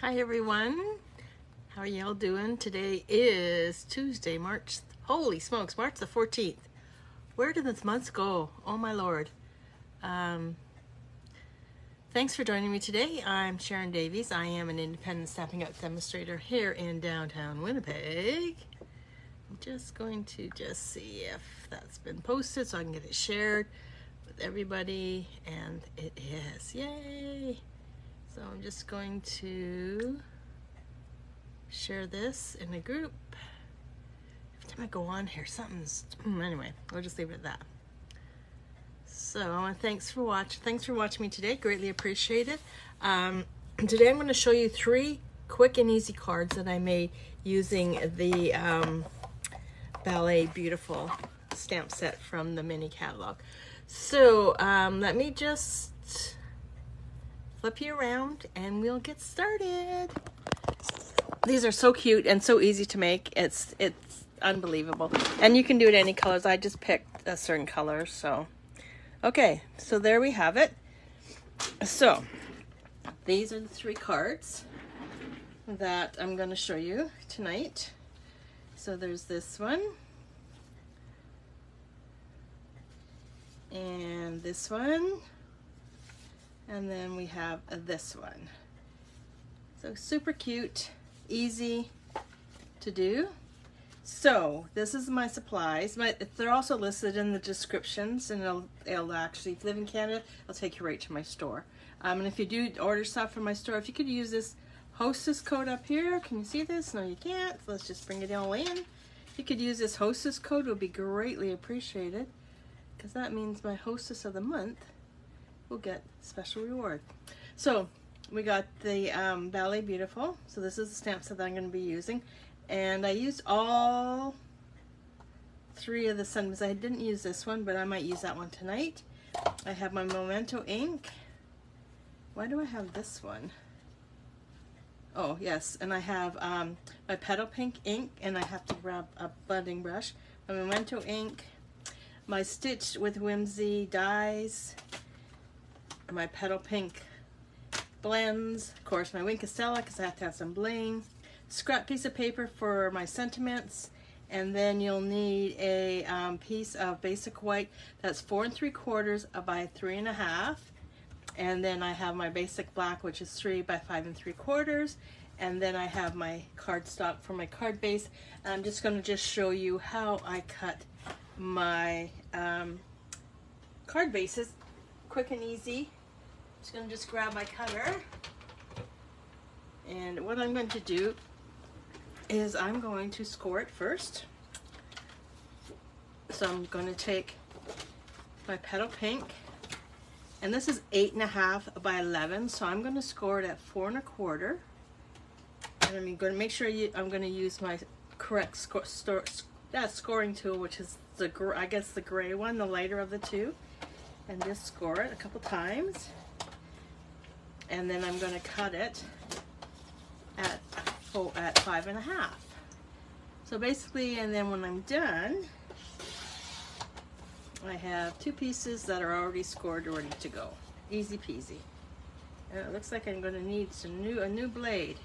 Hi everyone, how are y'all doing? Today is Tuesday, holy smokes, March the 14th. Where did this month go? Oh my lord. Thanks for joining me today. I'm Sharon Davies. I am an independent Stampin' Up! Demonstrator here in downtown Winnipeg. I'm just going to see if that's been posted so I can get it shared with everybody, and it is. Yay! So I'm just going to share this in a group. Every time I go on here, anyway, we'll just leave it at that. So thanks for watching me today. Greatly appreciate it. Today I'm going to show you 3 quick and easy cards that I made using the Ballet Beautiful stamp set from the mini catalog. So let me just flip you around and we'll get started. These are so cute and so easy to make. It's unbelievable. And you can do it any colors. I just picked a certain color. So, okay. So there we have it. So these are the 3 cards that I'm going to show you tonight. So there's this one. And this one. And then we have this one. So super cute, easy to do. So this is my supplies. They're also listed in the descriptions, and it'll actually, if you live in Canada, it'll take you right to my store. And if you do order stuff from my store, if you could use this hostess code up here, can you see this? No, you can't. So let's just bring it all in. If you could use this hostess code, it would be greatly appreciated, because that means my hostess of the month will get special reward. So we got the Ballet Beautiful. So this is the stamp set that I'm going to be using, and I used all 3 of the sentiments. I didn't use this one, but I might use that one tonight. I have my Memento ink. Why do I have this one? Oh yes, and I have my Petal pink ink, and I have to grab a blending brush. My Memento ink, my Stitch with Whimsy dies, my Petal pink blends, of course my Wink Estella because I have to have some bling, scrap piece of paper for my sentiments, and then you'll need a piece of basic white that's 4 3/4 by 3 1/2, and then I have my basic black, which is 3 by 5 3/4, and then I have my cardstock for my card base. And I'm just going to show you how I cut my card bases, quick and easy. Just going to grab my cutter, and what I'm going to do is I'm going to score it first. So I'm going to take my Petal pink, and this is 8 1/2 by 11, so I'm going to score it at 4 1/4, and I'm going to make sure I'm going to use my correct scoring tool, which is I guess the gray one, the lighter of the 2, and just score it a couple times. And then I'm going to cut it at 5 1/2. So basically, and then when I'm done, I have 2 pieces that are already scored, ready to go. Easy peasy. And it looks like I'm going to need a new blade.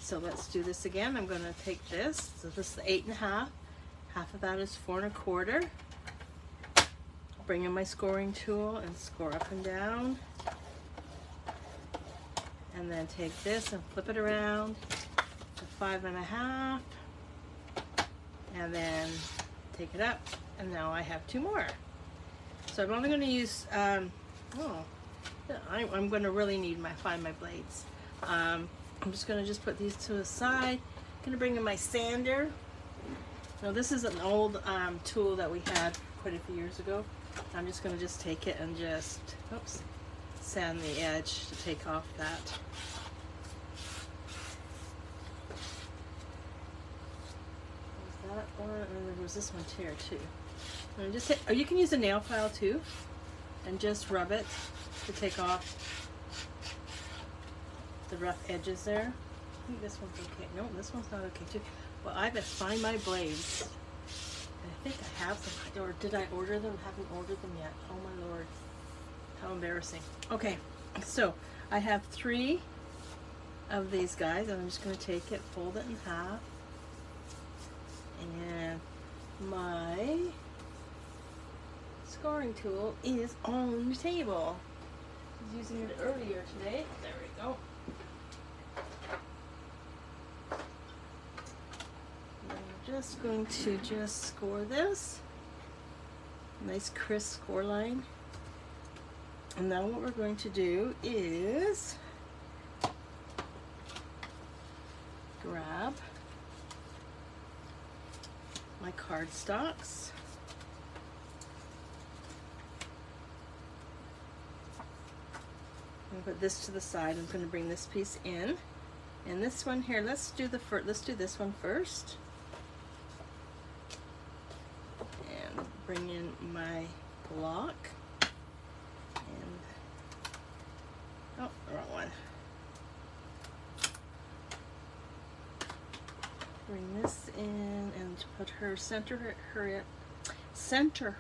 So let's do this again. I'm going to take this. So this is 8 1/2. Half of that is 4 1/4. Bring in my scoring tool and score up and down. And then take this and flip it around to 5 1/2, and then take it up, and now I have 2 more. So I'm only going to use, I'm going to really find my blades. I'm just going to put these to the side. I'm going to bring in my sander. Now this is an old tool that we had quite a few years ago. I'm just going to take it and oops, sand the edge to take off that. There's that one, and there was this one here too. And or you can use a nail file too, and just rub it to take off the rough edges there. I think this one's okay. No, this one's not okay too. Well, I better find my blades. I think I have them, or did I order them? I haven't ordered them yet. Oh my lord. How embarrassing. Okay, so I have 3 of these guys, and I'm just going to take it, fold it in half, and my scoring tool is on the table. I was using it earlier today. There we go. And I'm just going to just score this. Nice crisp score line. And now what we're going to do is grab my cardstocks. I'm gonna put this to the side. I'm going to bring this piece in, and this one here. Let's do this one first, and bring in my block. And oh, wrong one. Bring this in and put her center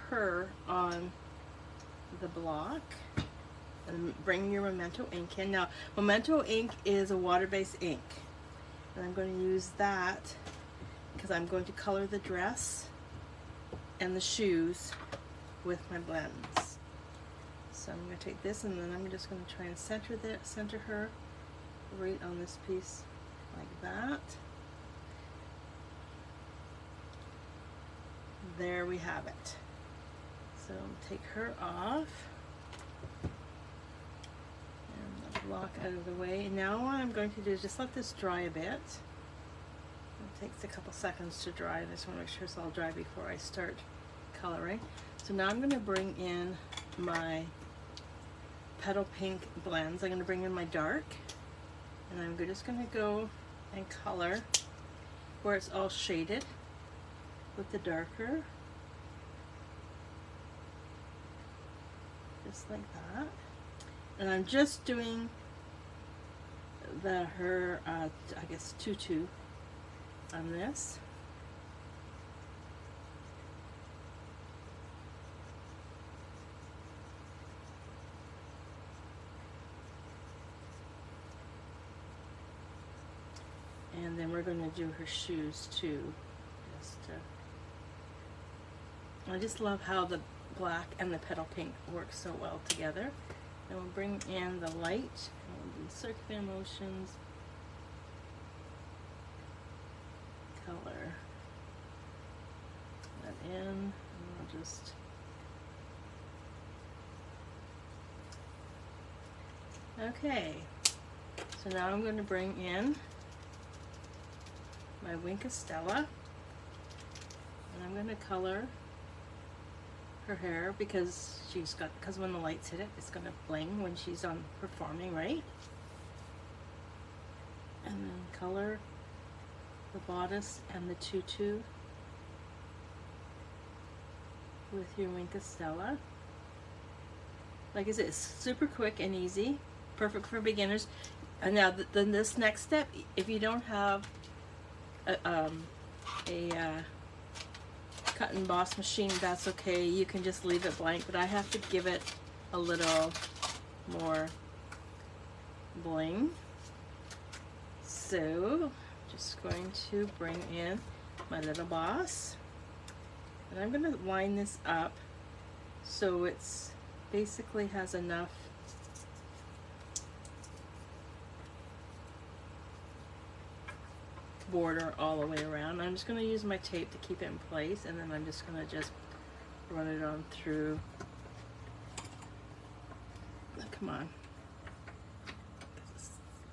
her on the block, and bring your Memento ink in. Now, Memento ink is a water-based ink, and I'm going to use that because I'm going to color the dress and the shoes with my blends. So I'm going to take this, and then I'm just going to try and center her right on this piece like that. There we have it. So take her off and the block out of the way. And now what I'm going to do is just let this dry a bit. It takes a couple seconds to dry. I just want to make sure it's all dry before I start coloring. So now I'm going to bring in my Petal Pink blends. I'm going to bring in my dark, and I'm just going to go and color where it's all shaded with the darker, just like that. And I'm just doing her I guess tutu on this. And then we're going to do her shoes too. I just love how the black and the Petal Pink work so well together. And we'll bring in the light, and we'll do circular motions, color that in, and we'll just okay. So now I'm going to bring in my Wink Stella, and I'm going to color her hair because when the lights hit it, it's going to bling when she's on performing, right? And then color the bodice and the tutu with your Wink Stella. Like I said, it's super quick and easy, perfect for beginners. And now then this next step, if you don't have a cut and emboss machine, that's okay. You can just leave it blank, but I have to give it a little more bling. So just going to bring in my little boss, and I'm going to line this up so it's basically has enough border all the way around. I'm just going to use my tape to keep it in place, and then I'm just going to just run it on through. Oh, come on.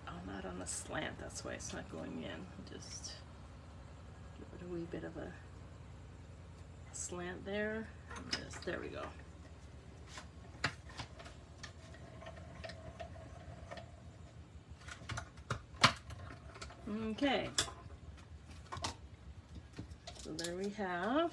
I'm not on a slant, that's why it's not going in. Just give it a wee bit of a slant there. Just, there we go. Okay. So there we have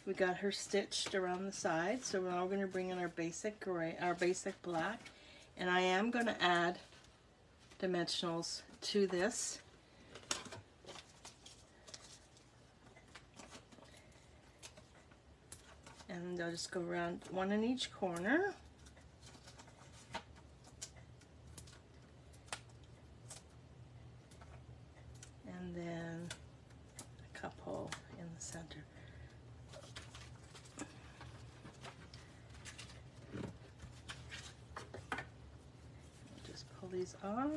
we got her stitched around the side. So now we're going to bring in our basic gray, our basic black, and I am going to add dimensionals to this. And I'll just go around one in each corner. And then a couple in the center. I'll just pull these off.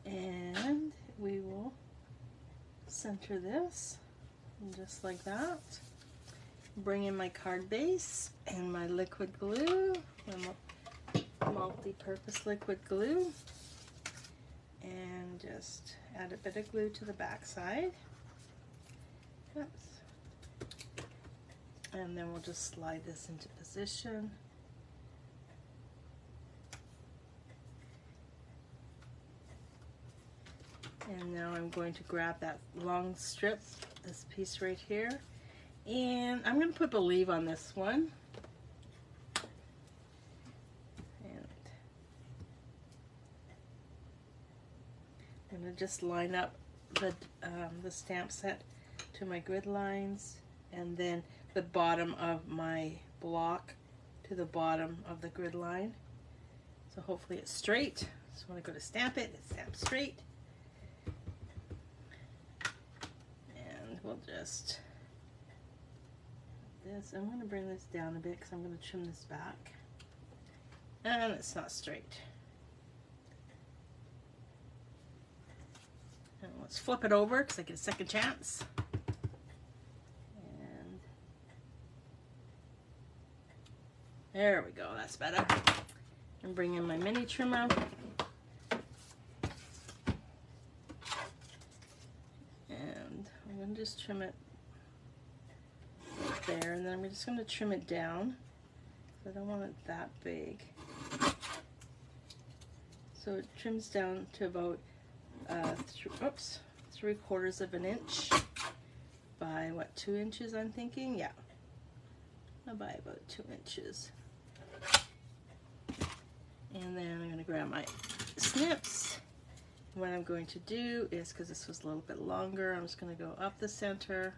And we will center this just like that. Bring in my card base and my liquid glue, my multi-purpose liquid glue, and just add a bit of glue to the back side. Oops. And then we'll just slide this into position. And now I'm going to grab that long strip, this piece right here, and I'm going to put Believe on this one. And I'm going to just line up the stamp set to my grid lines, and then the bottom of my block to the bottom of the grid line. So hopefully it's straight. So when I go to stamp it, it's stamped straight. We'll just this. I'm going to bring this down a bit because I'm going to trim this back, and it's not straight. And let's flip it over because I get a second chance. And there we go. That's better. And bring in my mini trimmer. I'm going to just trim it there, and then I'm just going to trim it down. I don't want it that big. So it trims down to about 3/4 of an inch by what, 2 inches I'm thinking? Yeah, by about 2 inches. And then I'm going to grab my snips. What I'm going to do is, because this was a little bit longer, I'm just going to go up the center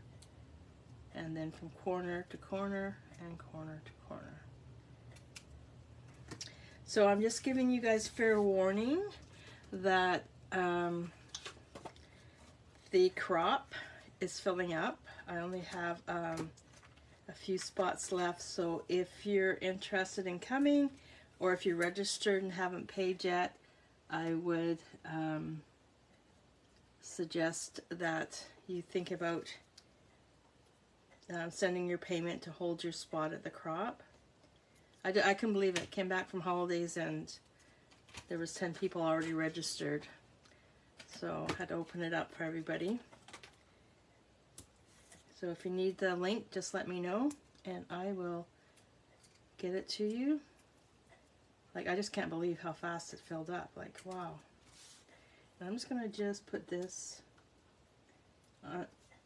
and then from corner to corner and corner to corner. So I'm just giving you guys fair warning that the crop is filling up. I only have a few spots left, so if you're interested in coming, or if you're registered and haven't paid yet, I would suggest that you think about sending your payment to hold your spot at the crop. I can believe it. Came back from holidays and there was 10 people already registered, so I had to open it up for everybody. So if you need the link, just let me know and I will get it to you. Like, I just can't believe how fast it filled up. Like, wow. And I'm just going to just put this,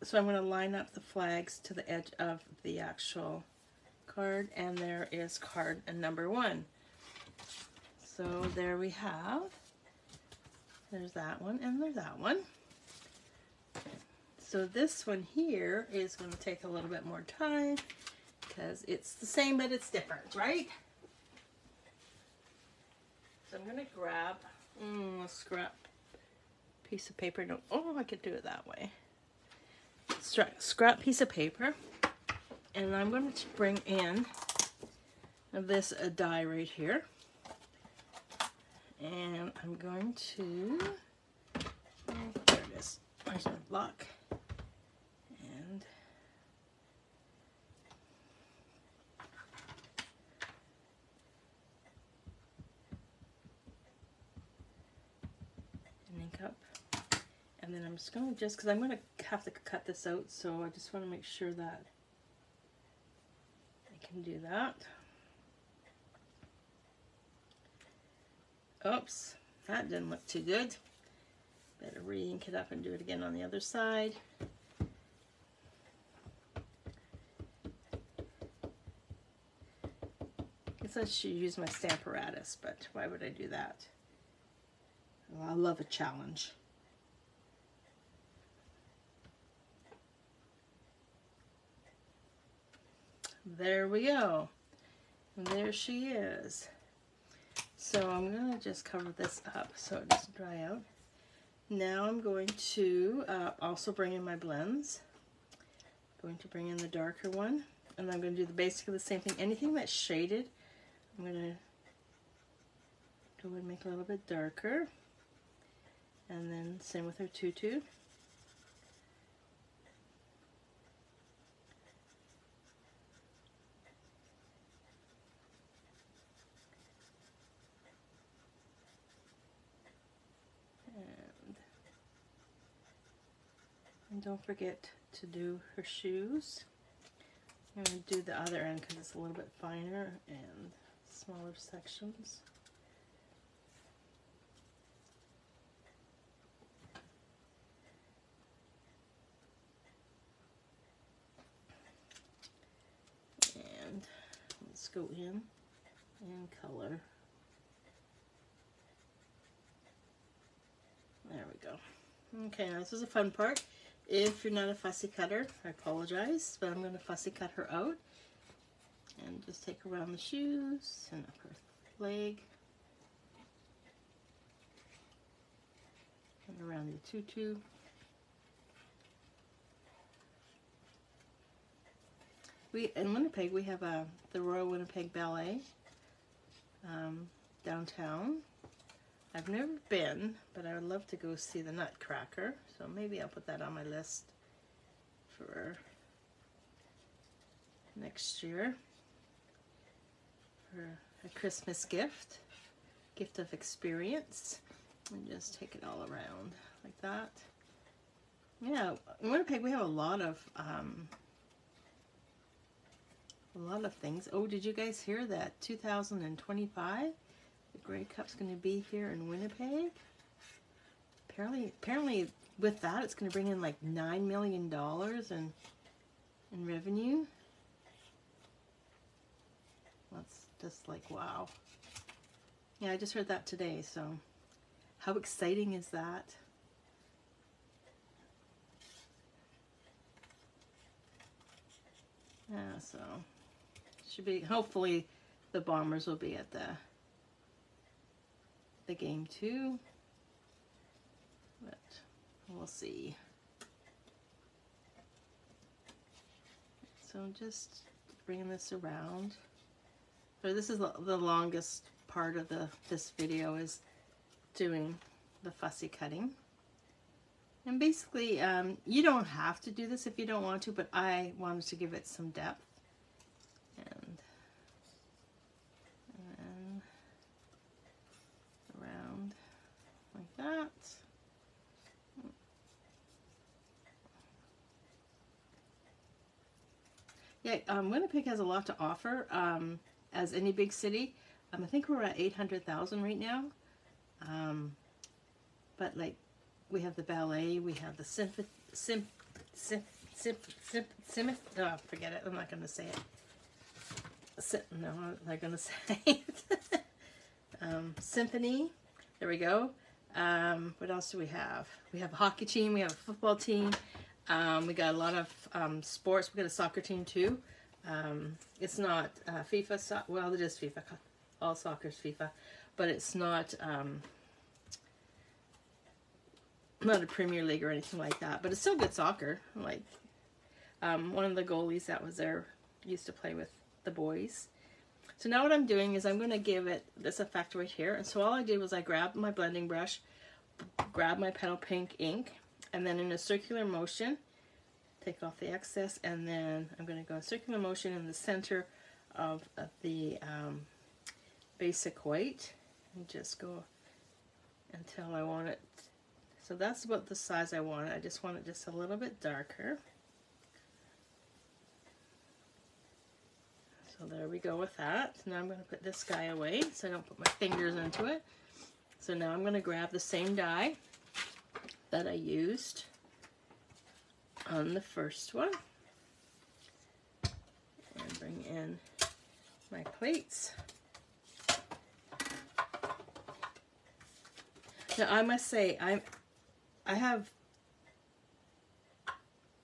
so I'm going to line up the flags to the edge of the actual card, and there is card number 1. So there we have, there's that one, and there's that one. So this one here is going to take a little bit more time, because it's the same, but it's different, right? So I'm going to grab a scrap piece of paper. No, oh, I could do it that way. Scrap piece of paper. And I'm going to bring in this die right here. And I'm going to, oh, there it is. There's my block. And ink up, and then I'm just going to, because I'm going to have to cut this out, so I just want to make sure that I can do that. Oops, that didn't look too good. Better re-ink it up and do it again on the other side. I should use my Stamparatus, but why would I do that? Well, I love a challenge. There we go. And there she is. So I'm going to just cover this up so it doesn't dry out. Now I'm going to also bring in my blends. I'm going to bring in the darker one, and I'm going to do basically the same thing. Anything that's shaded, I'm going to go and make a little bit darker. And then same with her tutu. And don't forget to do her shoes. I'm going to do the other end because it's a little bit finer and smaller sections. And let's go in and color. There we go. Okay, now this is a fun part. If you're not a fussy cutter, I apologize, but I'm going to fussy cut her out and just take around the shoes and up her leg and around the tutu. In Winnipeg, we have the Royal Winnipeg Ballet downtown. I've never been, but I would love to go see the Nutcracker, so maybe I'll put that on my list for next year for a Christmas gift of experience, and just take it all around like that. Yeah, in Winnipeg we have a lot of things. Oh, did you guys hear that 2025? The Grey Cup's going to be here in Winnipeg. Apparently, with that, it's going to bring in like $9 million in revenue. That's just like, wow. Yeah, I just heard that today, so how exciting is that? Yeah, so should be, hopefully the Bombers will be at the game too, but we'll see. So just bringing this around. So this is the longest part of this video, is doing the fussy cutting. And basically, you don't have to do this if you don't want to, but I wanted to give it some depth. And around like that. Yeah, Winnipeg has a lot to offer, as any big city. I think we're at 800,000 right now. But like, we have the ballet, we have the forget it, I'm not going to say it. No, I'm not going to say it. Symphony, there we go. What else do we have? We have a hockey team, we have a football team, we got a lot of sports. We got a soccer team too. It's not FIFA, well, it is FIFA, all soccer's FIFA, but it's not a Premier League or anything like that, but it's still good soccer. Like, one of the goalies that was there used to play with the boys. So now what I'm doing is I'm going to give it this effect right here. And so all I did was I grabbed my blending brush, grabbed my Petal Pink ink, and then in a circular motion, take off the excess, and then I'm going to go a circular motion in the center of the basic white, and just go until I want it. So that's about the size I want it. I just want it just a little bit darker. So there we go with that. Now I'm going to put this guy away so I don't put my fingers into it. So now I'm going to grab the same die that I used on the first one and bring in my plates. Now I must say, I have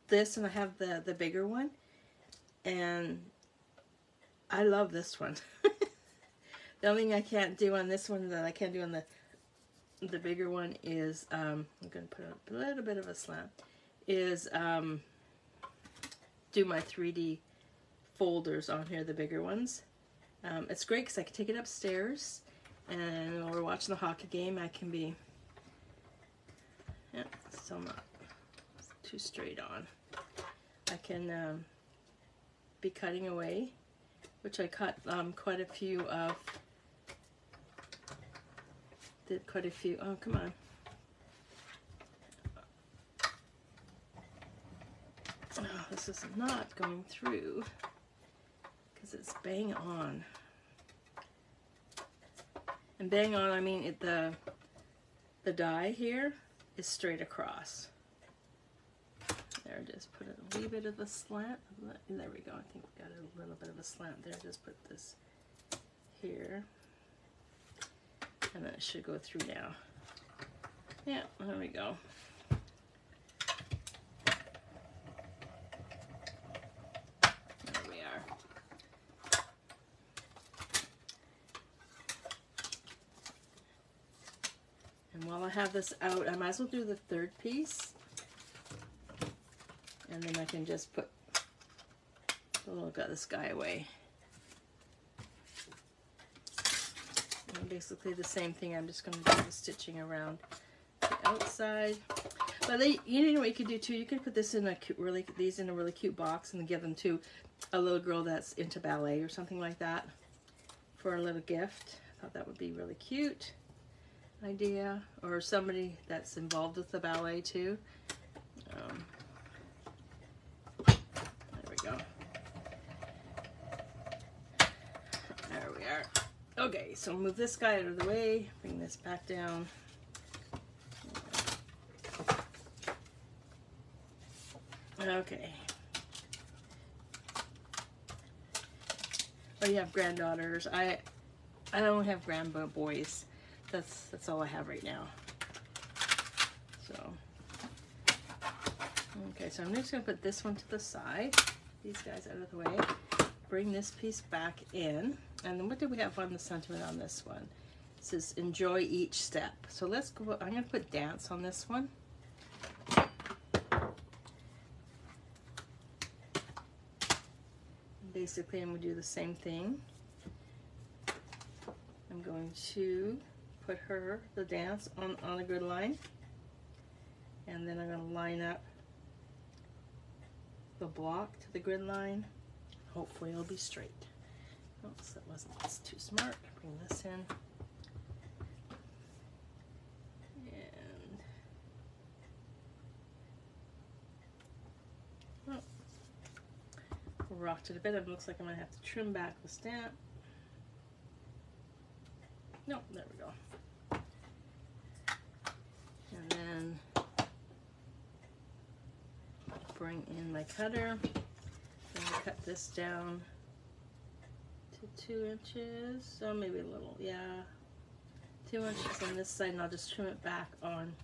this and I have the bigger one, and I love this one. The only thing I can't do on this one that I can't do on the bigger one is, I'm going to put a little bit of a slant, is do my 3D folders on here, the bigger ones. It's great because I can take it upstairs, and while we're watching the hockey game, I can be, yeah, still not too straight on. I can be cutting away, which I cut quite a few of. Did quite a few. Oh, come on. Oh, this is not going through because it's bang on. And bang on, I mean the die here is straight across. There, just put a wee bit of a slant. There we go. I think we got a little bit of a slant there. Just put this here. And then it should go through now. Yeah, there we go. There we are. And while I have this out, I might as well do the third piece. And then I can just put this guy away. Basically the same thing. I'm just going to do the stitching around the outside. But you know what you could do too? You could put this in a these in a really cute box and give them to a little girl that's into ballet or something like that for a little gift. I thought that would be really cute idea, or somebody that's involved with the ballet too. There we go. There we are. Okay, so move this guy out of the way, bring this back down. Okay. Oh, you have granddaughters. I don't have grandboys. That's all I have right now. So, okay, so I'm just gonna put this one to the side. These guys out of the way. Bring this piece back in. And then what do we have on the sentiment on this one? It says enjoy each step. So let's go, I'm going to put dance on this one. Basically, I'm going to do the same thing. I'm going to put the dance on a grid line. And then I'm going to line up the block to the grid line. Hopefully it'll be straight. Oops, that's too smart. Bring this in. And rocked it a bit. It looks like I'm going to have to trim back the stamp. No, there we go. And then bring in my cutter. I'm going to cut this down to 2 inches, so maybe a little, yeah, 2 inches on this side, and I'll just trim it back on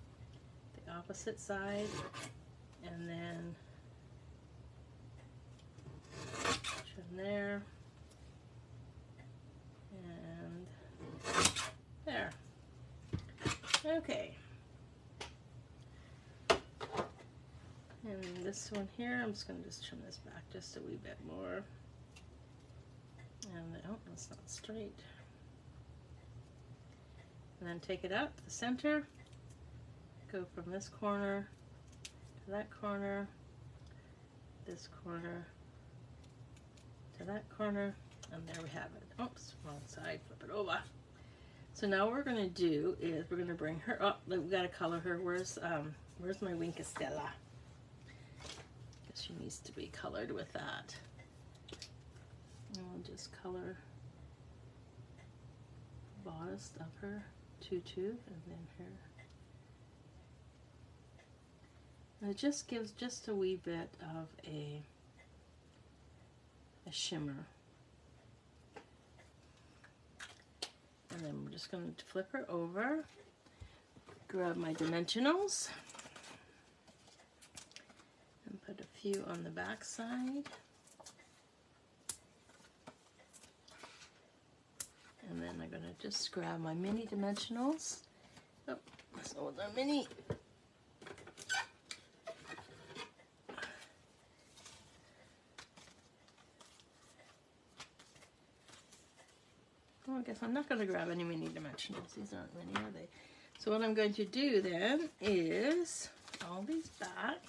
the opposite side, and then trim there, and there. Okay. And this one here, I'm just going to trim this back just a wee bit more. And oh, that's not straight. And then take it up the center, go from this corner to that corner, this corner to that corner, and there we have it. Oops, wrong side, flip it over. So now what we're going to do is we're going to bring her up. We got to color her. Where's my Wink Estella? She needs to be colored with that. And I'll just color the bodice of her tutu, and then her. And it just gives just a wee bit of a shimmer. And then we're just going to flip her over. Grab my dimensionals and put a few on the back side. And then I'm going to just grab my mini dimensionals. Oh, so they're mini. Well, I guess I'm not going to grab any mini dimensionals. These aren't mini, are they? So what I'm going to do then is all these back.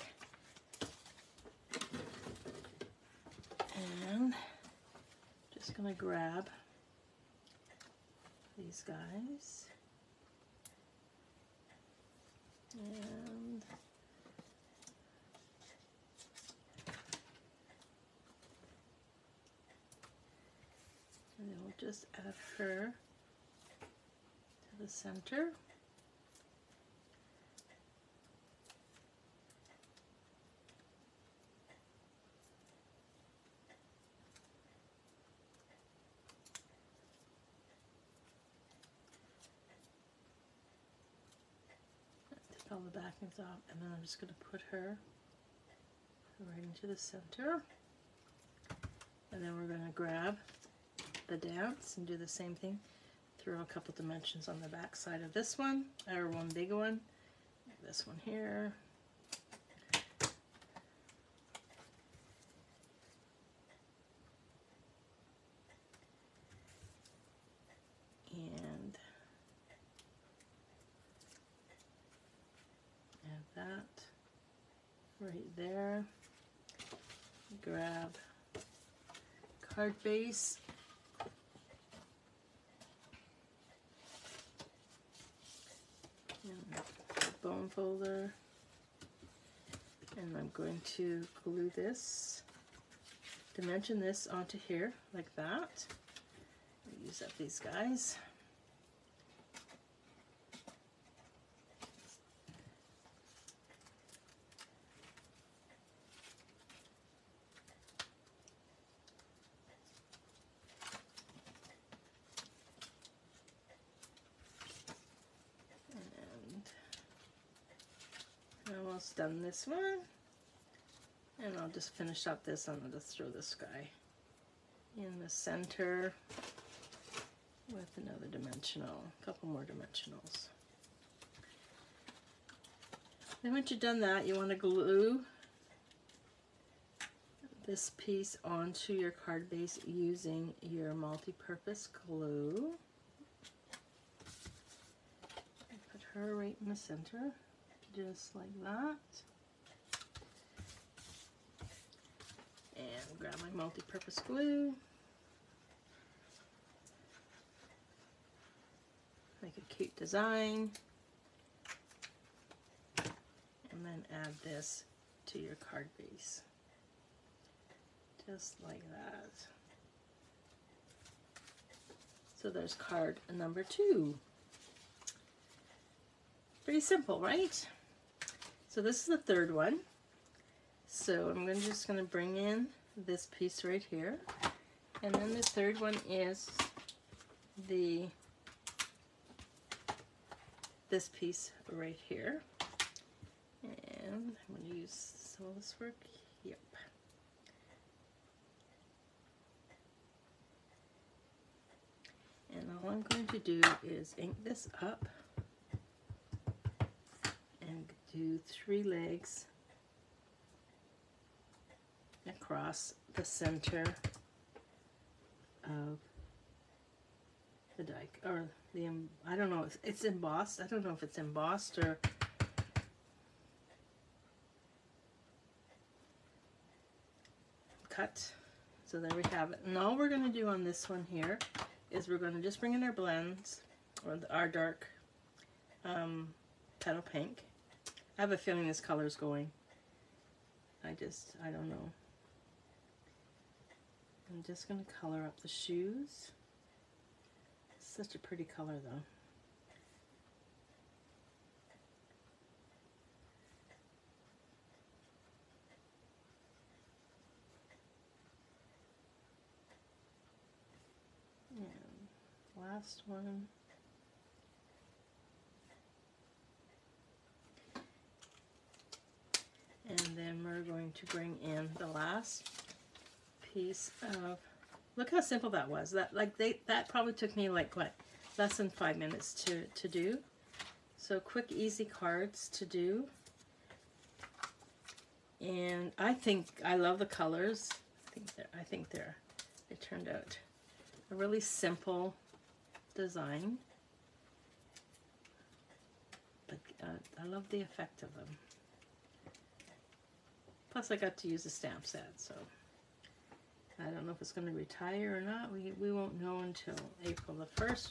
And just going to grab these guys. And then we'll just add her to the center. Take all the backings off, and then I'm just going to put her right into the center. And then we're going to grab the dance and do the same thing. Throw a couple dimensions on the back side of this one, or one big one. This one here. And add that right there. Grab card base. And bone folder. And I'm going to glue this, dimension this onto here like that. Use up these guys. And I'm almost done this one. And I'll just finish up this, and I'll just throw this guy in the center with another dimensional, a couple more dimensionals. Then once you've done that, you want to glue this piece onto your card base using your multi-purpose glue. Put her right in the center, just like that. And grab my multi-purpose glue. Make a cute design. And then add this to your card base. Just like that. So there's card number 2. Pretty simple, right? So this is the third one. So I'm just going to bring in this piece right here. And then the third one is this piece right here. And I'm going to use, will this work? Yep. And all I'm going to do is ink this up and do 3 legs across the center of the die, or the, I don't know, it's embossed. I don't know if it's embossed or cut. So there we have it. And all we're going to do on this one here is we're going to just bring in our blends, or our dark petal pink. I have a feeling this color is going. I don't know. I'm just going to color up the shoes. It's such a pretty color though. And last one. going to bring in the last piece of, look how simple that was. That probably took me like what, less than 5 minutes to do. So quick, easy cards to do. And I love the colors. I think they turned out a really simple design. But I love the effect of them. Plus I got to use a stamp set, so I don't know if it's going to retire or not. We won't know until April the 1st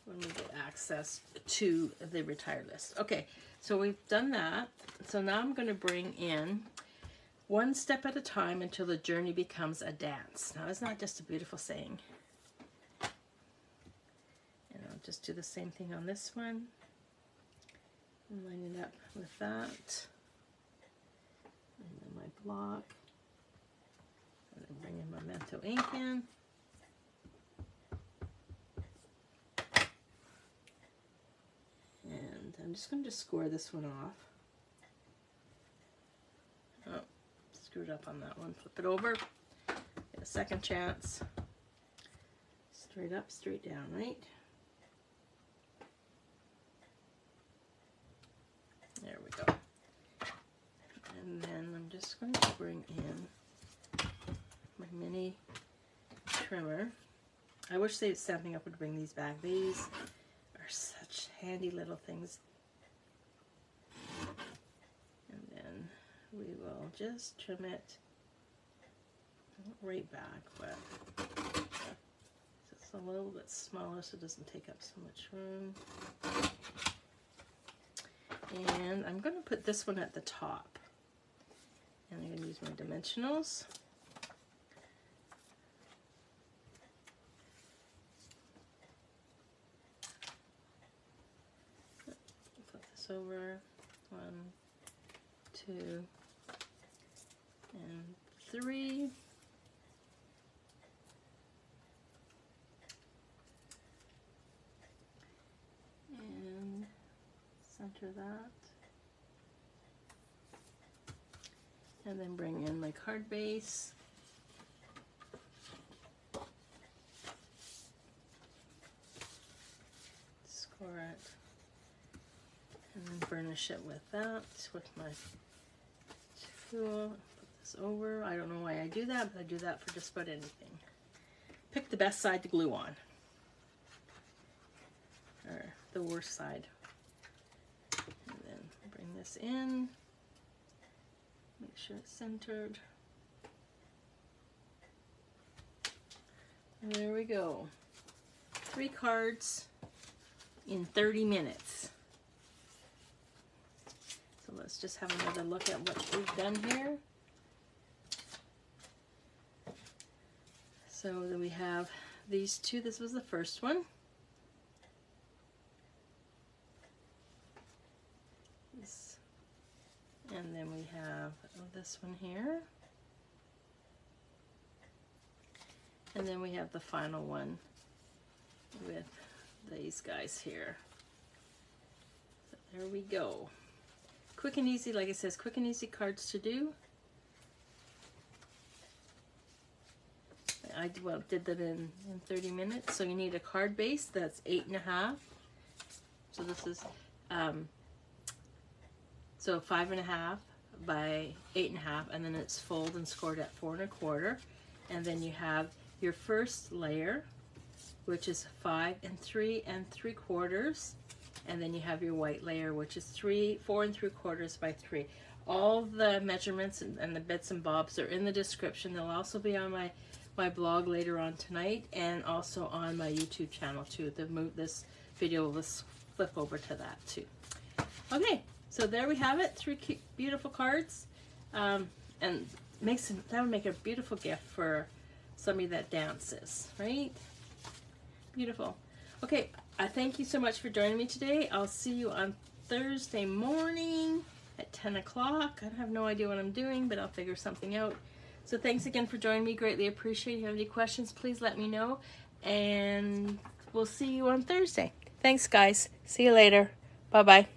when we get access to the retire list. Okay, so we've done that. So now I'm going to bring in one step at a time until the journey becomes a dance. Now, it's not just a beautiful saying. And I'll just do the same thing on this one. And line it up with that. And then my block. And then bring in my Memento ink in. And I'm just going to score this one off. Oh, screwed up on that one. Flip it over. Get a second chance. Straight up, straight down, right? There we go. And then I'm just going to bring in my mini trimmer. I wish they Stampin' Up! Would bring these back. These are such handy little things. And then we will just trim it right back, but it's a little bit smaller so it doesn't take up so much room. And I'm going to put this one at the top. And I'm going to use my dimensionals. Flip this over. 1, 2, and 3. And center that. And then bring in my card base. Score it. And then burnish it with that, with my tool. Put this over. I don't know why I do that, but I do that for just about anything. Pick the best side to glue on. Or the worst side. And then bring this in. Make sure it's centered. And there we go. 3 cards in 30 minutes. So let's just have another look at what we've done here. So then we have these two. This was the first one. And then we have this one here. And then we have the final one with these guys here. So there we go. Quick and easy, like it says, quick and easy cards to do. I did them in 30 minutes. So you need a card base that's 8.5. So this is so 5.5 by 8.5, and then it's folded and scored at 4 1/4. And then you have your first layer, which is 5 3 3/4, and then you have your white layer, which is 4 3/4 by 3. All the measurements and the bits and bobs are in the description. They'll also be on my blog later on tonight, and also on my YouTube channel too. This video will flip over to that too. Okay. So there we have it, 3 cute, beautiful cards, and that would make a beautiful gift for somebody that dances, right? Beautiful. Okay, I thank you so much for joining me today. I'll see you on Thursday morning at 10 o'clock. I have no idea what I'm doing, but I'll figure something out. So thanks again for joining me. Greatly appreciate it. If you have any questions, please let me know, and we'll see you on Thursday. Thanks, guys. See you later. Bye-bye.